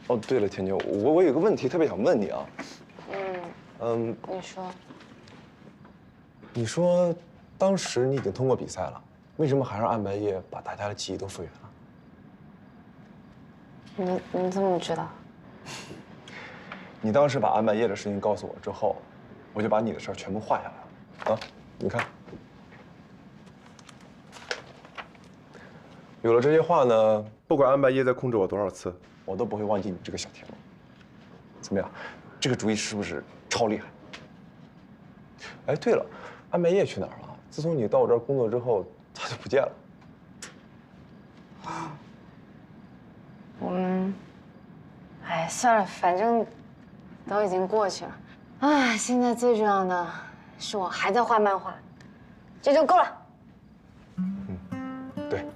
哦，对了，甜妞，我有个问题特别想问你啊。你说。你说，当时你已经通过比赛了，为什么还让安白夜把大家的记忆都复原了？你怎么知道？你当时把安白夜的事情告诉我之后，我就把你的事儿全部画下来了。啊，你看，有了这些画呢，不管安白夜再控制我多少次，我都不会忘记你这个小甜萝。怎么样，这个主意是不是超厉害？哎，对了，安白夜去哪儿了？自从你到我这儿工作之后，他就不见了。我们，哎，算了，反正都已经过去了。哎，现在最重要的是我还在画漫画，这就够了。对。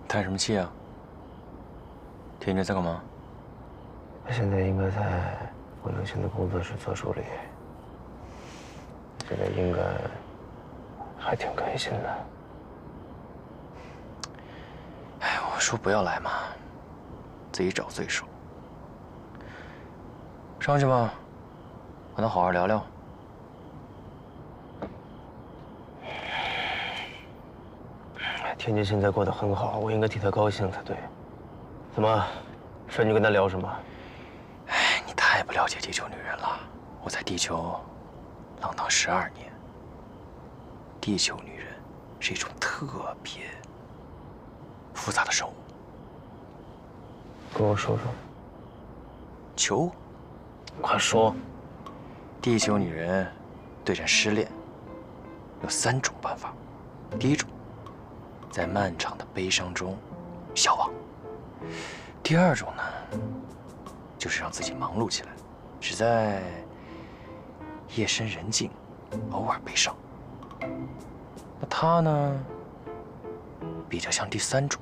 叹什么气啊？甜甜在干嘛？他现在应该在我刘星的工作室做助理，现在应该还挺开心的。哎，我说不要来嘛，自己找罪受。上去吧，和他好好聊聊。天天现在过得很好，我应该替他高兴才对。怎么，顺你跟他聊什么？哎，你太不了解地球女人了。我在地球浪荡12年。地球女人是一种特别复杂的生物。跟我说说。求我，快说。地球女人对战失恋有3种办法。第一种，在漫长的悲伤中消亡。第二种呢，就是让自己忙碌起来，只在夜深人静偶尔悲伤。那他呢，比较像第3种。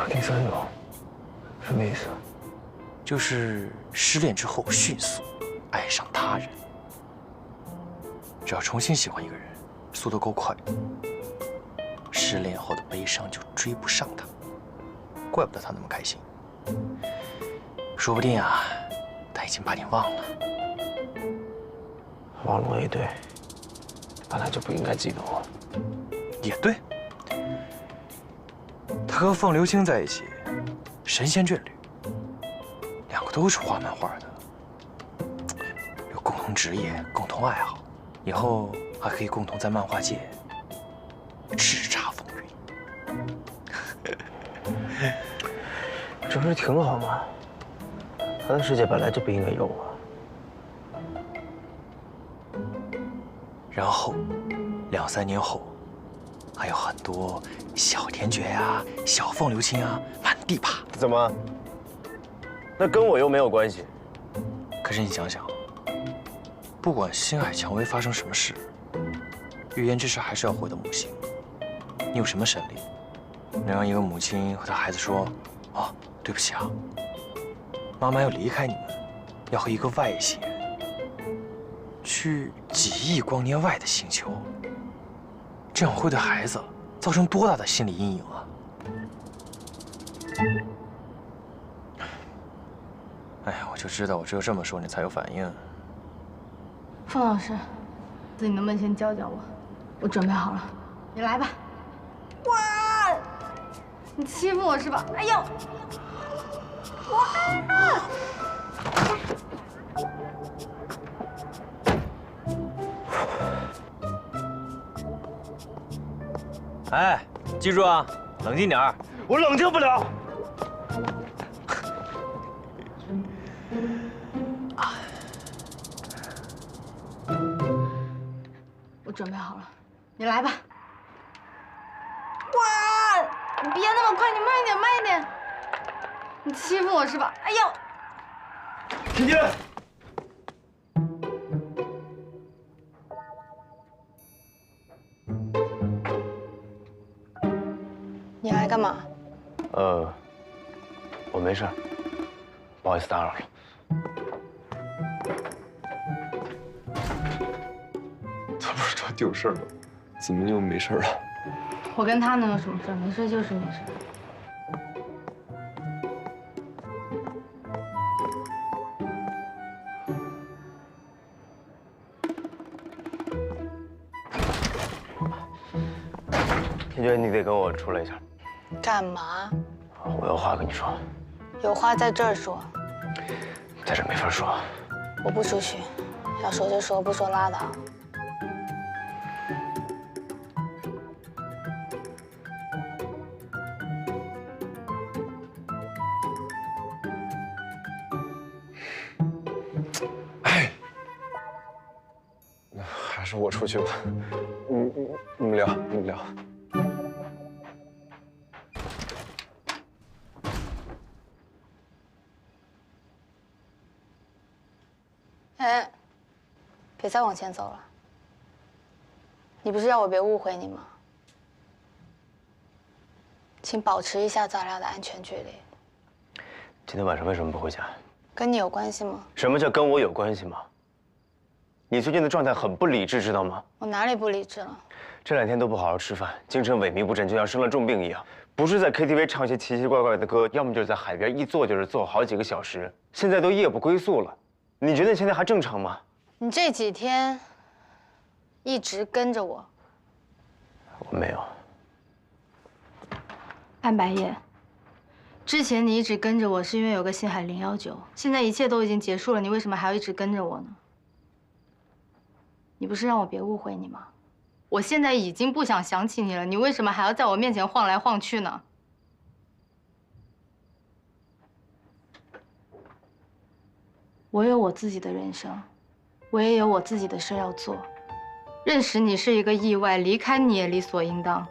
第3种，什么意思？就是失恋之后迅速爱上他人。只要重新喜欢一个人，速度够快，失恋后的悲伤就追不上他。怪不得他那么开心。说不定啊，他已经把你忘了。忘了我也对，本来就不应该记得我。也对。他和凤流星在一起，神仙眷侣，2个都是画漫画的，有共同职业、共同爱好，以后还可以共同在漫画界叱咤风云。这不是挺好吗？他的世界本来就不应该有我。然后2、3年后，还有很多小田爵呀、小凤流星啊，满地爬。怎么？那跟我又没有关系。可是你想想，不管星海蔷薇发生什么事，预言之时还是要回到母星。你有什么神力，能让一个母亲和她孩子说：“哦，对不起啊，妈妈要离开你们，要和一个外星人去几亿光年外的星球，这样会对孩子造成多大的心理阴影啊！”哎呀，我就知道我只有这么说你才有反应。凤老师，你能不能先教教我？我准备好了，你来吧。哇！你欺负我是吧？哎呦！哇！哎，记住啊，冷静点儿。我冷静不了。我准备好了，你来吧。哇！你别那么快，你慢一点，慢一点。你欺负我是吧？哎呦！天天，你来干嘛？我没事，不好意思打扰了。是找你有事吗？怎么就没事了？我跟他能有什么事？没事就是没事。天娟，你得跟我出来一下。干嘛？我有话跟你说。有话在这儿说。在这没法说。我不出去，要说就说，不说拉倒。哎，那还是我出去吧。你们聊，你们聊。哎，别再往前走了。你不是让我别误会你吗？请保持一下咱俩的安全距离。今天晚上为什么不回家？跟你有关系吗？什么叫跟我有关系吗？你最近的状态很不理智，知道吗？我哪里不理智了？这2天都不好好吃饭，精神萎靡不振，就像生了重病一样。不是在 KTV 唱些奇奇怪怪的歌，要么就是在海边一坐就是坐好几个小时。现在都夜不归宿了，你觉得现在还正常吗？你这几天一直跟着我。我没有。安白夜，之前你一直跟着我是因为有个星海019，现在一切都已经结束了，你为什么还要一直跟着我呢？你不是让我别误会你吗？我现在已经不想想起你了，你为什么还要在我面前晃来晃去呢？我有我自己的人生，我也有我自己的事要做。认识你是一个意外，离开你也理所应当。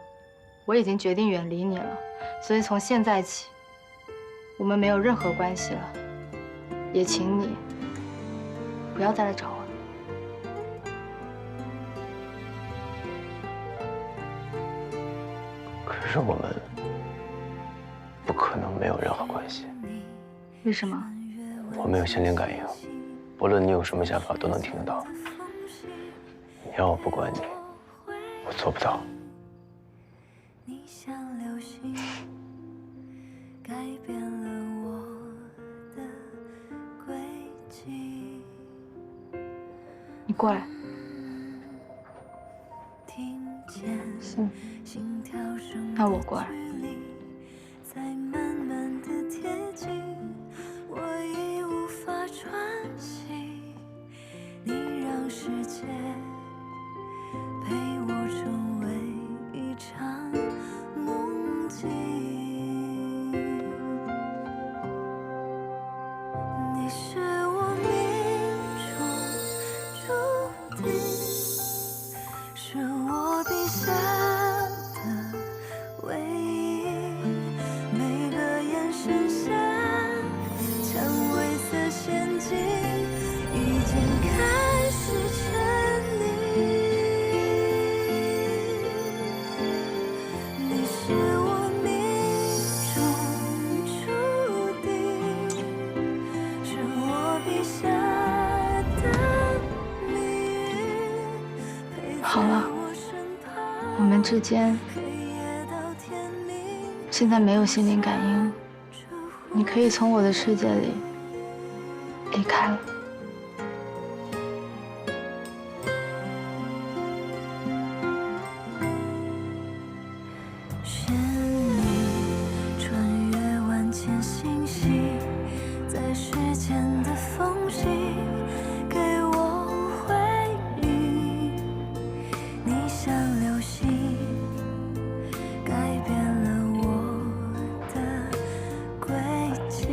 我已经决定远离你了，所以从现在起，我们没有任何关系了。也请你不要再来找我了。可是我们不可能没有任何关系。为什么？我没有心灵感应，不论你有什么想法都能听得到。你让我不管你，我做不到。你像流星，改变了我的轨迹。你过来。听见心跳声，那我过来。在慢慢的贴近，我已无法喘息。你让世界陪我成为一场梦境。你是我命中注定，是我笔下的唯一。每个眼神下，蔷薇色陷阱已经开始沉溺。你是我命中注定，是我笔下的谜语，陪在我身旁。我们之间现在没有心灵感应，你可以从我的世界里离开了。旋律穿越万千星系，在时间的缝隙给我回忆。你像流星，改变了我的轨迹。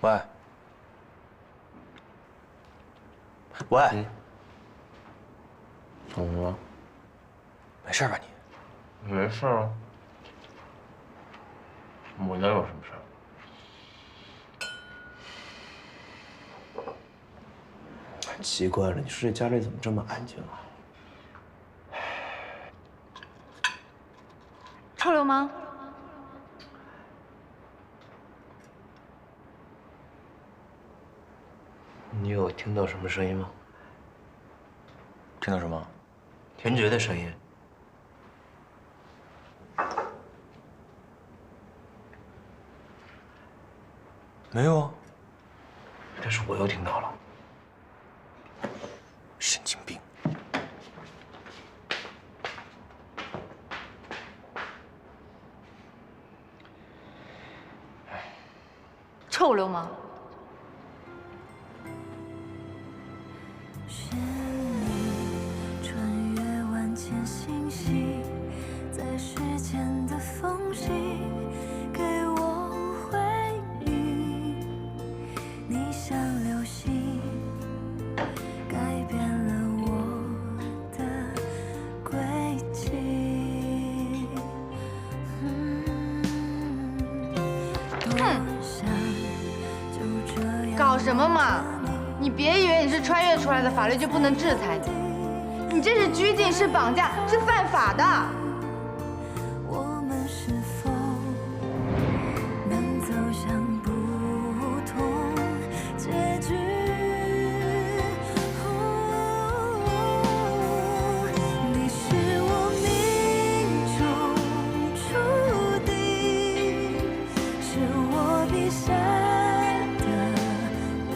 喂，喂，怎么了？没事吧你？没事啊。我能有什么事？奇怪了，你说这家里怎么这么安静啊？臭流氓！你有听到什么声音吗？听到什么？田觉的声音。没有啊。但是我又听到了。神经病！臭流氓！旋律穿越万千星系，在时间的缝隙给我回忆。你像流星，改变了我的轨迹。多想就这样。搞什么嘛！你别以为你是穿越出来的，法律就不能制裁你。你这是拘禁，是绑架，是犯法的。我们是否能走向不同结局？你是我命中注定，是我笔下的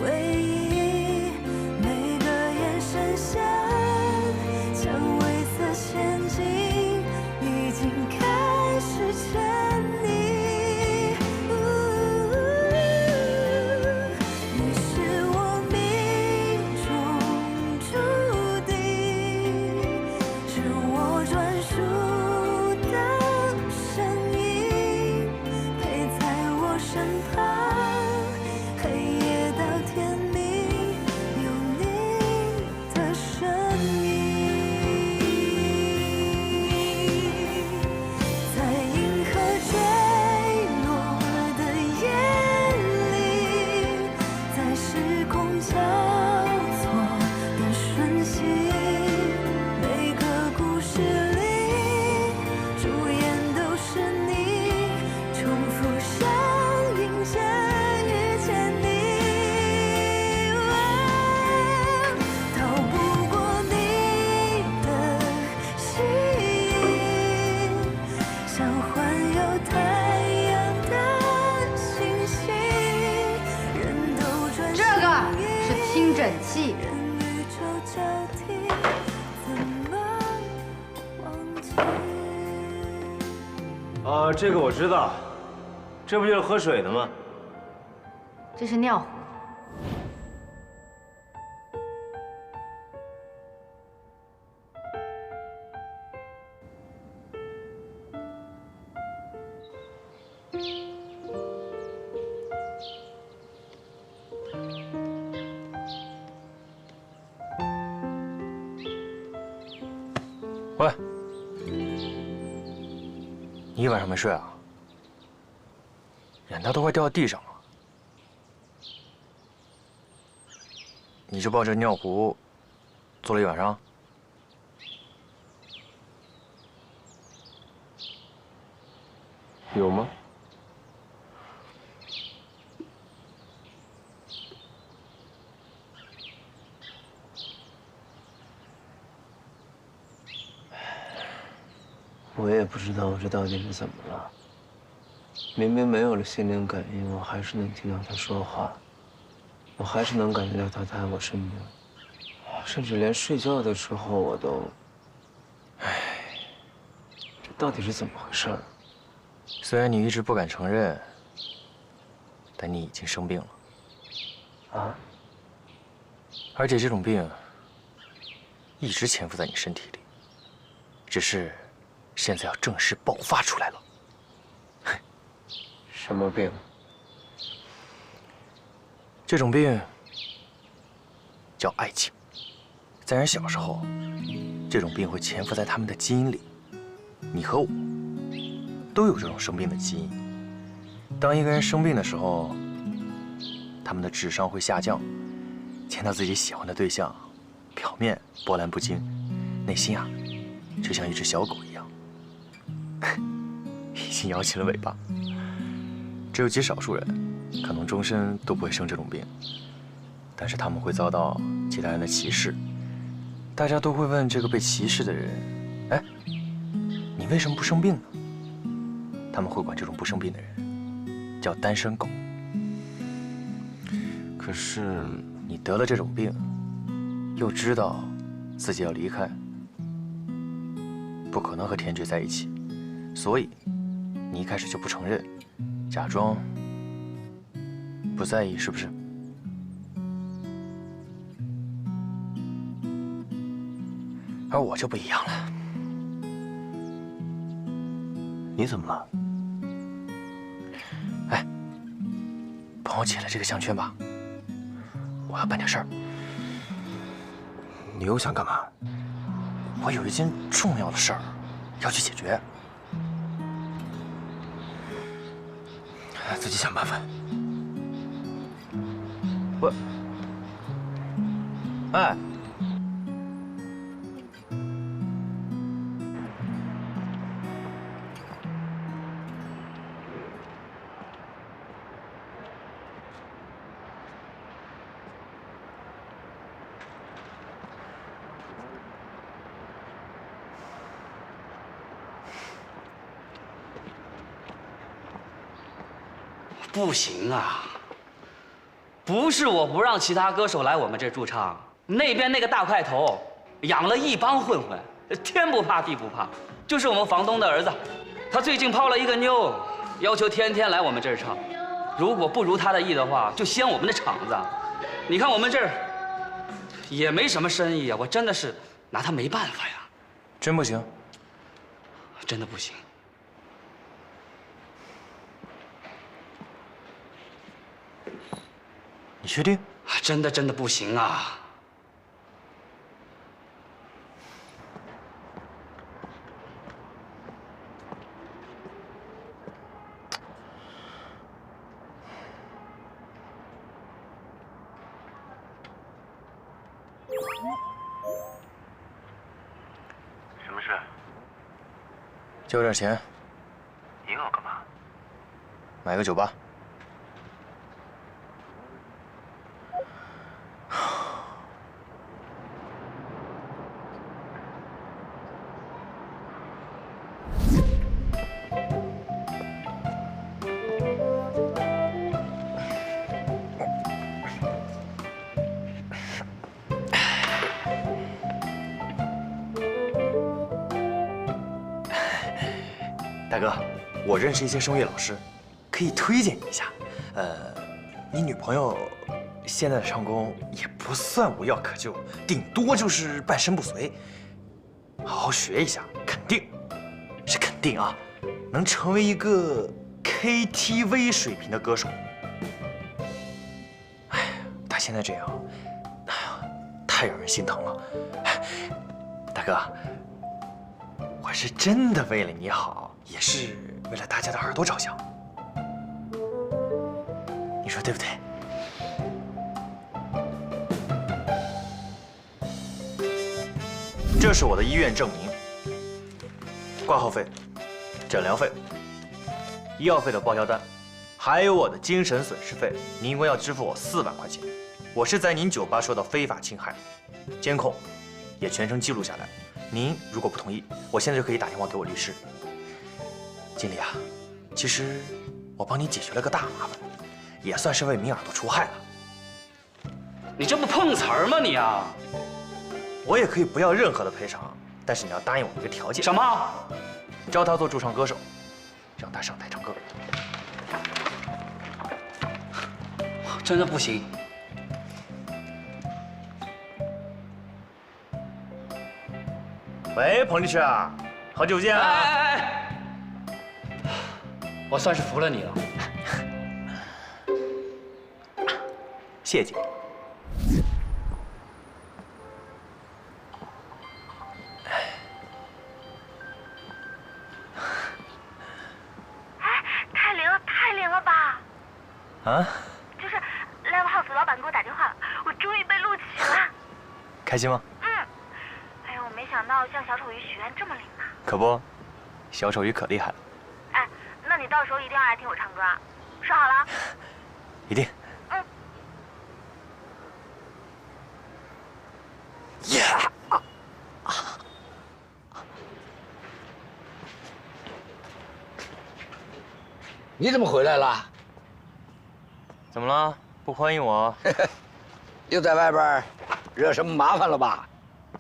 唯一。每个眼神像蔷薇色陷阱，已经开始沉溺。你是我命中注定，是我专属的声音，陪在我身旁，黑夜到天明，有你的身影。在银河坠落的夜里，在时空交错的瞬息，每个故事里主演都是你，重复上映着遇见你。逃不过你的吸引，像环游太阳的星星，人都转这个是听诊器。人宇宙交替，怎么忘记？这个我知道，这不就是喝水的吗？这是尿壶。喂，你一晚上没睡啊？眼袋都快掉到地上了。你就抱着尿壶坐了一晚上？有吗？我也不知道这到底是怎么了。明明没有了心灵感应，我还是能听到他说话，我还是能感觉到他在我身边，甚至连睡觉的时候我都……这到底是怎么回事？虽然你一直不敢承认，但你已经生病了。啊？而且这种病一直潜伏在你身体里，只是现在要正式爆发出来了。什么病？这种病叫爱情，在人小时候，这种病会潜伏在他们的基因里。你和我都有这种生病的基因。当一个人生病的时候，他们的智商会下降，见到自己喜欢的对象，表面波澜不惊，内心啊，就像一只小狗一样，已经摇起了尾巴。只有极少数人，可能终身都不会生这种病，但是他们会遭到其他人的歧视。大家都会问这个被歧视的人：“哎，你为什么不生病呢？”他们会管这种不生病的人叫单身狗。可是你得了这种病，又知道自己要离开，不可能和田菊在一起，所以你一开始就不承认，假装不在意，是不是？而我就不一样了。你怎么了？哎，帮我解了这个项圈吧，我要办点事儿。你又想干嘛？我有一件重要的事儿要去解决。自己想办法。我，哎，不行啊！不是我不让其他歌手来我们这驻唱，那边那个大块头养了一帮混混，天不怕地不怕。就是我们房东的儿子，他最近泡了一个妞，要求天天来我们这儿唱。如果不如他的意的话，就掀我们的场子。你看我们这儿也没什么生意啊，我真的是拿他没办法呀。真不行？真的不行。你确定？真的不行啊！什么事？借我点钱。你要干嘛？买个酒吧。大哥，我认识一些声乐老师，可以推荐你一下。你女朋友现在的唱功也不算无药可救，顶多就是半身不遂。好好学一下，肯定，是肯定啊，能成为一个 KTV 水平的歌手。哎，她现在这样，哎呀，太让人心疼了。大哥，我是真的为了你好，也是为了大家的耳朵着想。你说对不对？这是我的医院证明，挂号费、诊疗费、医药费的报销单，还有我的精神损失费，您一共要支付我4万块钱。我是在您酒吧受到非法侵害，监控也全程记录下来。您如果不同意，我现在就可以打电话给我律师。经理啊，其实我帮你解决了个大麻烦，也算是为明耳朵除害了。你这不碰瓷儿吗你啊？我也可以不要任何的赔偿，但是你要答应我一个条件。什么？招他做驻唱歌手，让他上台唱歌。真的不行。喂，彭律师啊，好久不见啊！哎，我算是服了你了。谢谢。太灵了吧！啊？就是 Live House 老板给我打电话了，我终于被录取了。开心吗？嗯。哎呦，我没想到向小丑鱼许愿这么灵呢。可不，小丑鱼可厉害了。哎，那你到时候一定要来听我唱歌啊！说好了。一定。嗯。呀！你怎么回来了？怎么了？不欢迎我？又在外边惹什么麻烦了吧？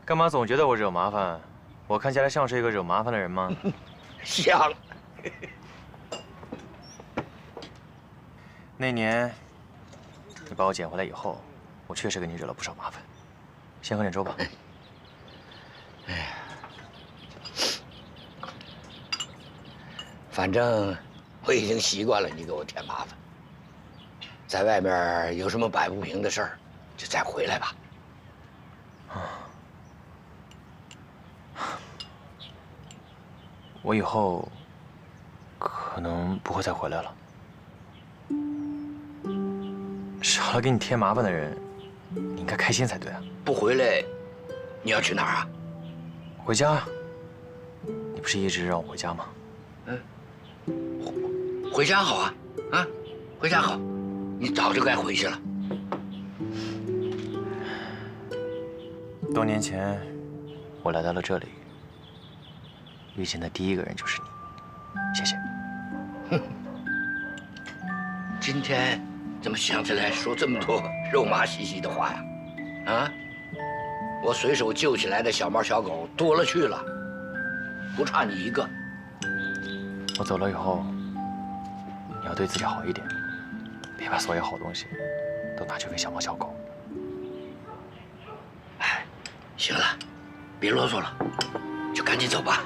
干嘛总觉得我惹麻烦？我看起来像是一个惹麻烦的人吗？像。那年你把我捡回来以后，我确实给你惹了不少麻烦。先喝点粥吧。哎呀，反正我已经习惯了你给我添麻烦。在外面有什么摆不平的事儿，就再回来吧。我以后可能不会再回来了。少了给你添麻烦的人，你应该开心才对啊！不回来，你要去哪儿啊？回家。你不是一直让我回家吗？回家好啊，啊，回家好，你早就该回去了。多年前，我来到了这里，遇见的第一个人就是你，谢谢。今天怎么想起来说这么多肉麻兮兮的话呀？啊，我随手救起来的小猫小狗多了去了，不差你一个。我走了以后，你要对自己好一点，别把所有好东西都拿去给小猫小狗。哎，行了，别啰嗦了，就赶紧走吧。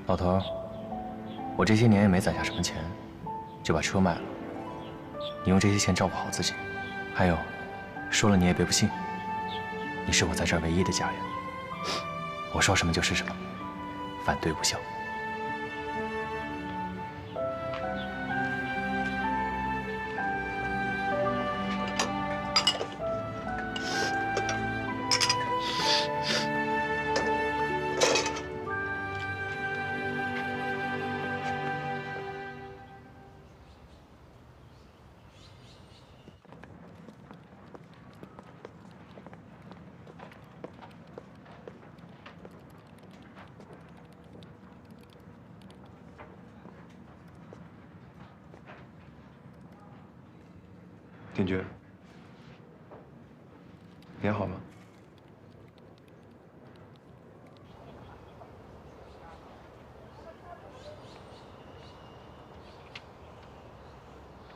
老头，我这些年也没攒下什么钱，就把车卖了。你用这些钱照顾好自己，还有，说了你也别不信，你是我在这儿唯一的家人。我说什么就是什么，反对无效。丁军，你还好吗？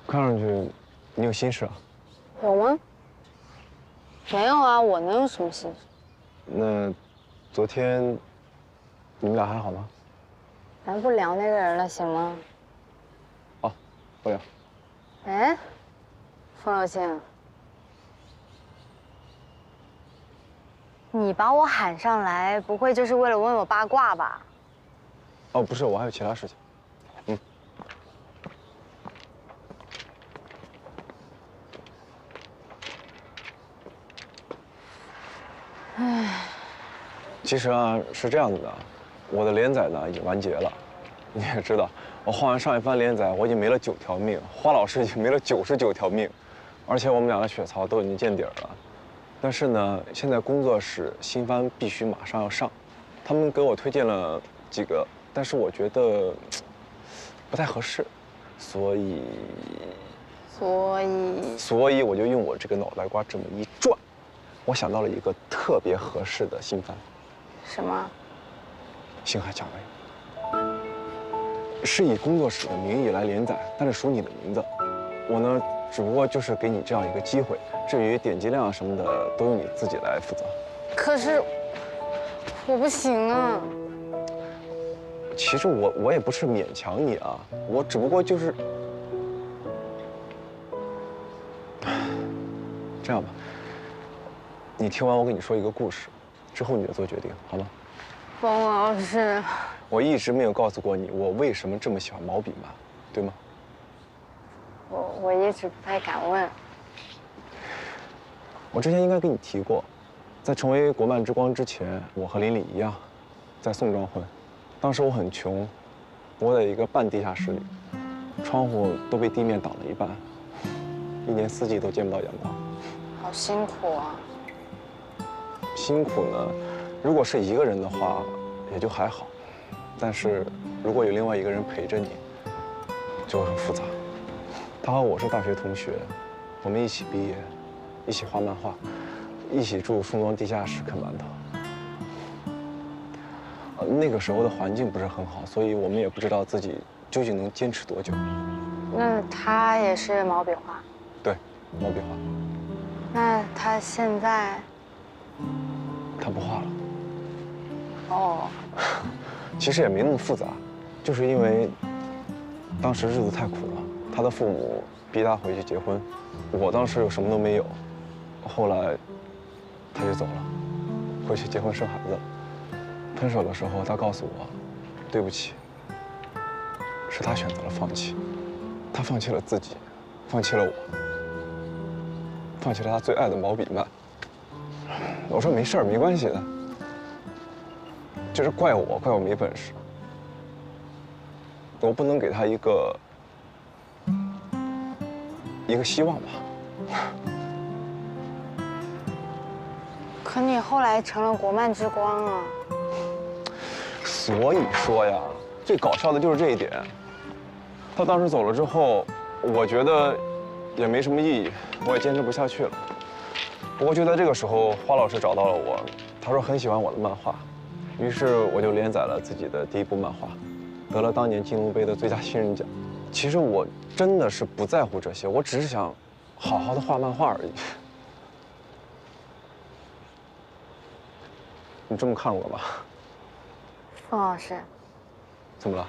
看上去你有心事啊？有吗？没有啊，我能有什么心事？那昨天你们俩还好吗？咱不聊那个人了，行吗？哦，不聊。哎，风流清，你把我喊上来，不会就是为了问我八卦吧？哦，不是，我还有其他事情。唉，其实啊，是这样子的，我的连载呢已经完结了。你也知道，我画完上一番连载，我已经没了9条命，花老师已经没了99条命，而且我们俩的血槽都已经见底了。但是呢，现在工作室新番必须马上要上，他们给我推荐了几个但是我觉得不太合适，所以我就用我这个脑袋瓜这么一转，我想到了一个特别合适的新番。什么？星海蔷薇。是以工作室的名义来连载，但是署你的名字。我呢，只不过就是给你这样一个机会。至于点击量什么的，都由你自己来负责。可是我不行啊。其实我也不是勉强你啊，我只不过就是这样吧。你听完我给你说一个故事，之后你就做决定，好吗？冯老师。我一直没有告诉过你，我为什么这么喜欢毛笔漫，对吗？我一直不太敢问。我之前应该跟你提过，在成为国漫之光之前，我和林里一样，在宋庄混。当时我很穷，窝在一个半地下室里，窗户都被地面挡了一半，一年四季都见不到阳光。好辛苦啊！辛苦呢，如果是一个人的话，也就还好。但是，如果有另外一个人陪着你，就会很复杂。他和我是大学同学，我们一起毕业，一起画漫画，一起住宋庄地下室啃馒头。那个时候的环境不是很好，所以我们也不知道自己究竟能坚持多久。那他也是毛笔画？对，毛笔画。那他现在？他不画了。哦。其实也没那么复杂，就是因为当时日子太苦了，他的父母逼他回去结婚，我当时又什么都没有，后来他就走了，回去结婚生孩子。分手的时候，他告诉我，对不起，是他选择了放弃，他放弃了自己，放弃了我，放弃了他最爱的毛笔漫。我说没事儿，没关系的。就是怪我没本事，我不能给他一个希望吧。可你后来成了国漫之光啊！所以说呀，最搞笑的就是这一点。他当时走了之后，我觉得也没什么意义，我也坚持不下去了。不过就在这个时候，花老师找到了我，他说很喜欢我的漫画。于是我就连载了自己的第一部漫画，得了当年金龙杯的最佳新人奖。其实我真的是不在乎这些，我只是想好好的画漫画而已。你这么看我干嘛？冯老师，怎么了？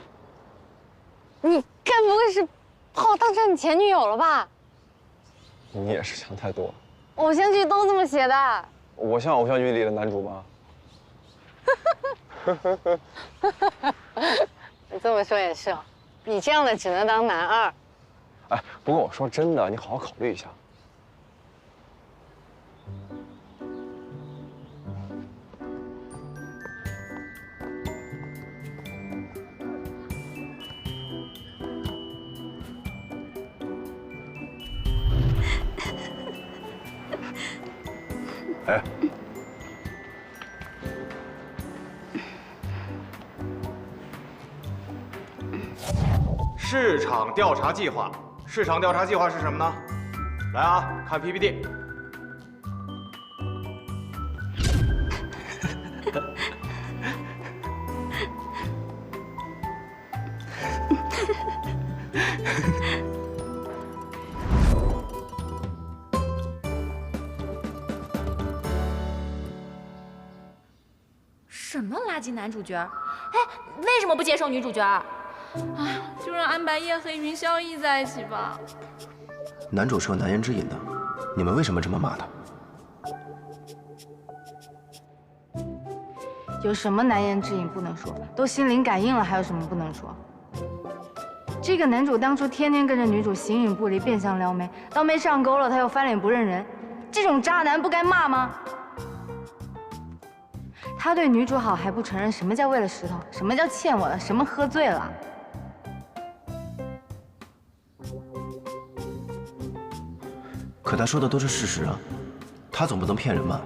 你该不会是把我当成你前女友了吧？你也是想太多。偶像剧都这么写的。我像偶像剧里的男主吗？你这么说也是哦，你这样的只能当男二。哎，不过我说真的，你好好考虑一下。哎。市场调查计划，市场调查计划是什么呢？来啊，看 PPT。什么垃圾男主角？哎，为什么不接受女主角？哎，就让安白夜和云霄逸在一起吧。男主是有难言之隐的，你们为什么这么骂他？有什么难言之隐不能说？都心灵感应了，还有什么不能说？这个男主当初天天跟着女主形影不离，变相撩妹，到妹上钩了，他又翻脸不认人，这种渣男不该骂吗？他对女主好还不承认什么叫为了石头，什么叫欠我的，什么喝醉了。可他说的都是事实啊，他总不能骗人吧？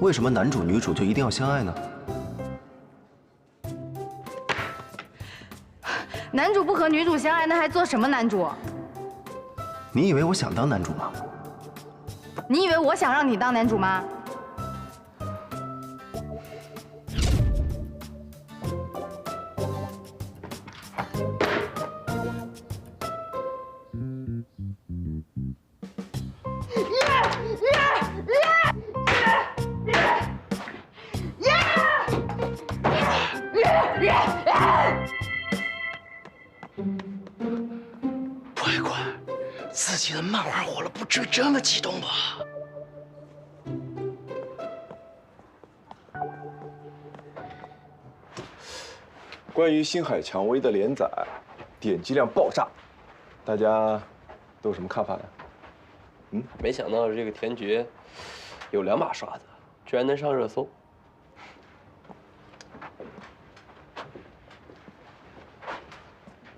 为什么男主女主就一定要相爱呢？男主不和女主相爱，那还做什么男主？你以为我想当男主吗？你以为我想让你当男主吗？乖乖，自己的漫画火了，不至于这么激动吧？关于星海蔷薇的连载，点击量爆炸，大家都有什么看法呢？没想到这个田爵有2把刷子，居然能上热搜。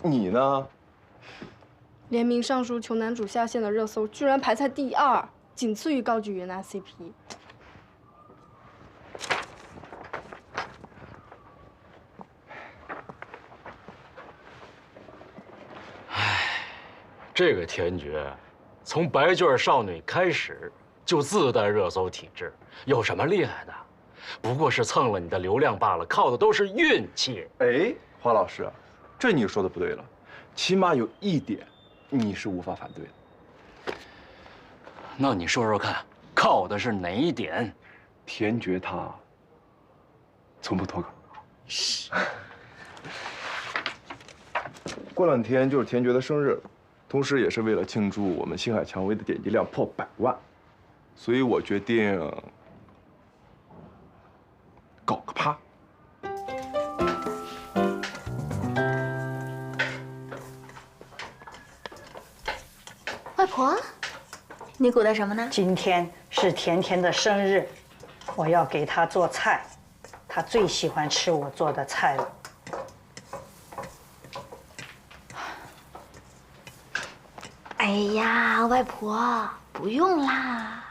你呢？联名上书求男主下线的热搜居然排在第2，仅次于高举元娜 CP。这个田爵，从白卷少女开始就自带热搜体质，有什么厉害的？不过是蹭了你的流量罢了，靠的都是运气。哎，花老师，这你说的不对了，起码有一点你是无法反对的。那你说说看，靠的是哪一点？田爵他从不脱稿。过2天就是田爵的生日，同时也是为了庆祝我们星海蔷薇的点击量破100万，所以我决定搞个趴。外婆，你鼓捣什么呢？今天是甜甜的生日，我要给她做菜，她最喜欢吃我做的菜了。哎呀，外婆，不用啦，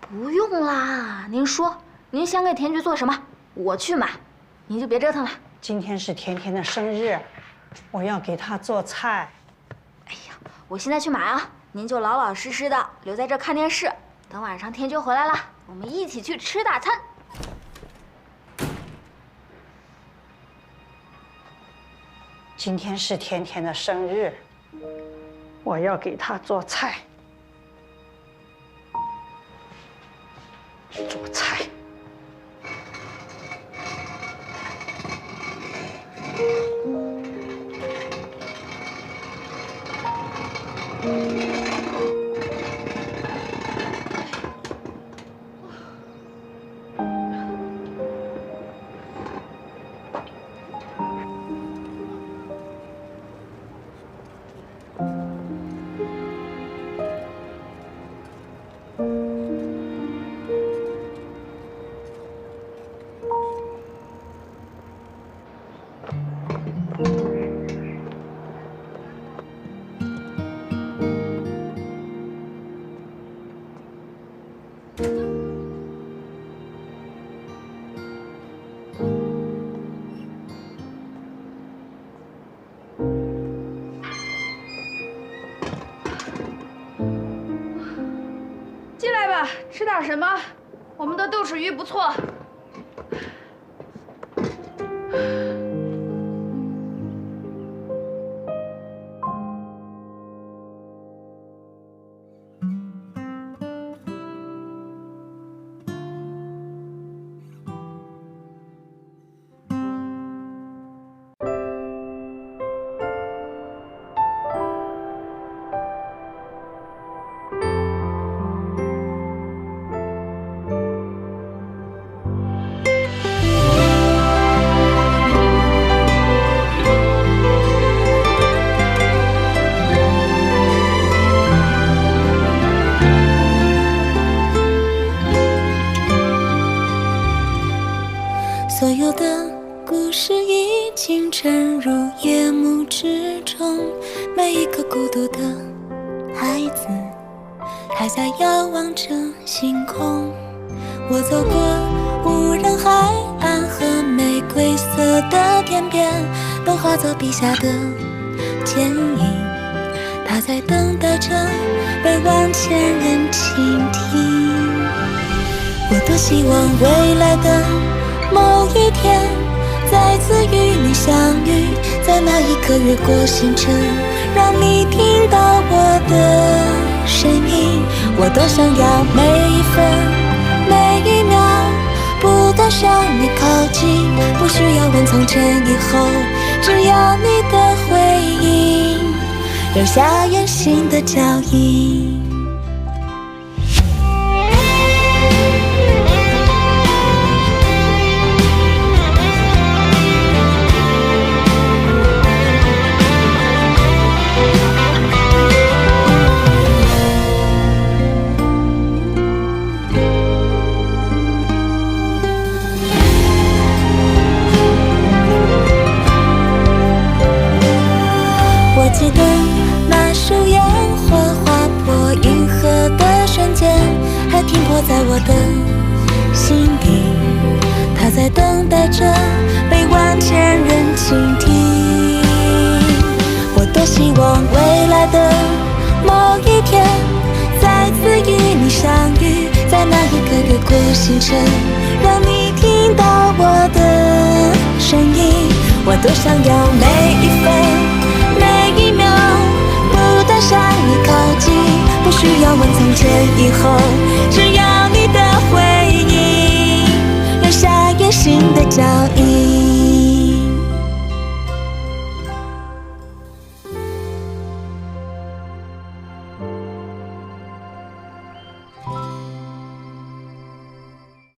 不用啦。您说，您想给田爵做什么，我去买，您就别折腾了。今天是甜甜的生日，我要给她做菜。哎呀，我现在去买啊，您就老老实实的留在这看电视，等晚上田爵回来了，我们一起去吃大餐。今天是甜甜的生日，我要给她做菜。做菜。进来吧，吃点什么？我们的豆豉鱼不错。所有的故事已经沉入夜幕之中，每一个孤独的孩子还在遥望着星空。我走过无人海岸和玫灰色的天边，都化作笔下的剪影。他在等待着被万千人倾听。我多希望未来的某一天，再次与你相遇，在那一刻越过星辰，让你听到我的声音。我多想要每一分每一秒不断向你靠近，不需要问从前以后，只要你的回应留下远行的脚印。记得那束烟火划破银河的瞬间，还停泊在我的心底。它在等待着被万千人倾听。我多希望未来的某一天，再次与你相遇，在那一刻越过星辰，让你听到我的声音。我多想要每一分每一秒不断向你靠近，不需要问从前以后，只要你的回应留下远行的脚印。